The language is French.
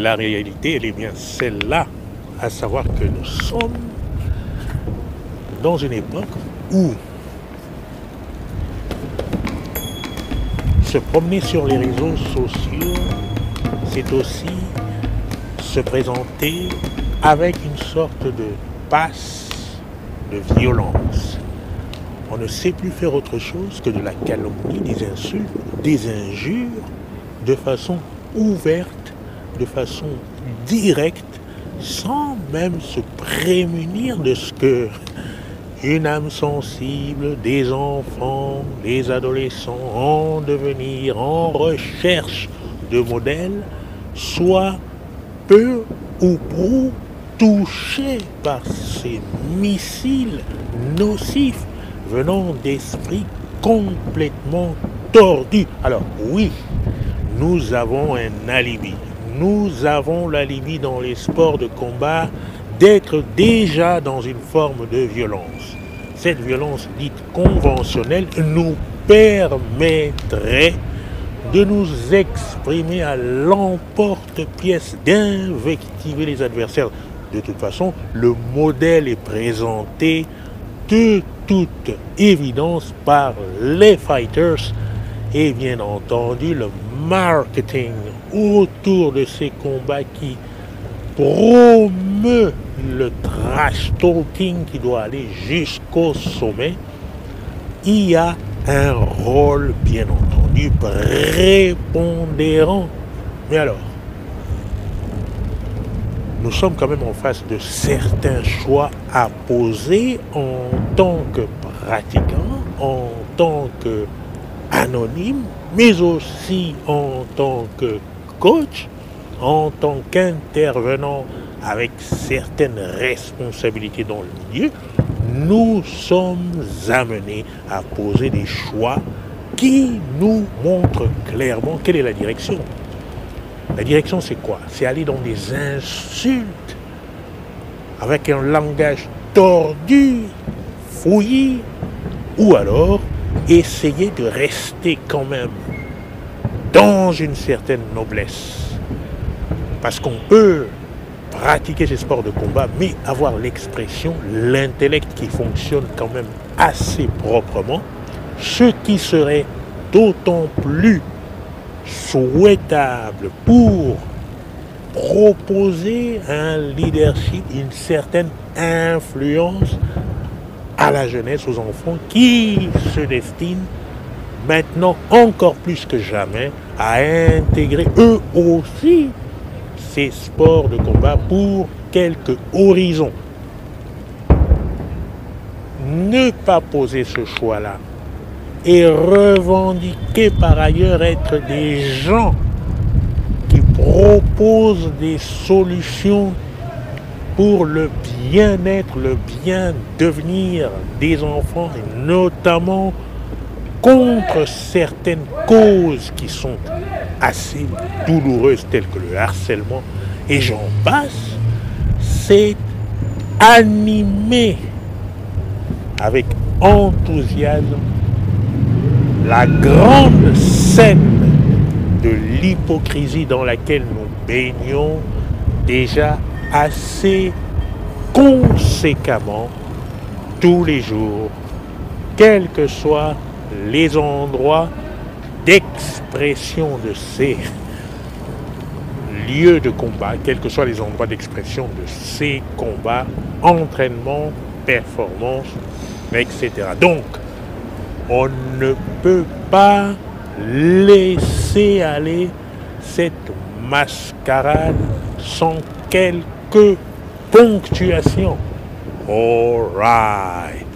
La réalité, elle est bien celle-là, à savoir que nous sommes dans une époque où se promener sur les réseaux sociaux, c'est aussi se présenter avec une sorte de passe de violence. On ne sait plus faire autre chose que de la calomnie, des insultes, des injures, de façon ouverte, de façon directe, sans même se prémunir de ce que une âme sensible, des enfants, des adolescents en devenir, en recherche de modèles, soit peu ou prou touchés par ces missiles nocifs venant d'esprits complètement tordus. Alors oui, nous avons un alibi. Nous avons l'alibi dans les sports de combat d'être déjà dans une forme de violence. Cette violence dite conventionnelle nous permettrait de nous exprimer à l'emporte-pièce, d'invectiver les adversaires. De toute façon, le modèle est présenté de toute évidence par les fighters et bien entendu le marketing autour de ces combats qui promeut le trash talking qui doit aller jusqu'au sommet. Il y a un rôle bien entendu prépondérant. Mais alors, nous sommes quand même en face de certains choix à poser en tant que pratiquant, en tant qu'anonyme, mais aussi en tant que coach, en tant qu'intervenant avec certaines responsabilités dans le milieu. Nous sommes amenés à poser des choix qui nous montrent clairement quelle est la direction. La direction, c'est quoi? C'est aller dans des insultes avec un langage tordu, fouillis, ou alors essayer de rester quand même dans une certaine noblesse. Parce qu'on peut pratiquer ces sports de combat, mais avoir l'expression, l'intellect qui fonctionne quand même assez proprement, ce qui serait d'autant plus souhaitable pour proposer un leadership, une certaine influence à la jeunesse, aux enfants qui se destinent maintenant encore plus que jamais à intégrer eux aussi ces sports de combat pour quelques horizons. Ne pas poser ce choix-là et revendiquer par ailleurs être des gens qui proposent des solutions pour le bien-être, le bien-devenir des enfants, et notamment contre certaines causes qui sont assez douloureuses, telles que le harcèlement, et j'en passe, c'est animer avec enthousiasme la grande scène de l'hypocrisie dans laquelle nous baignons déjà assez conséquemment tous les jours, quels que soient les endroits d'expression de ces lieux de combat, quels que soient les endroits d'expression de ces combats, entraînement, performance, etc. Donc, on ne peut pas laisser aller cette mascarade sans quelques ponctuations. All right.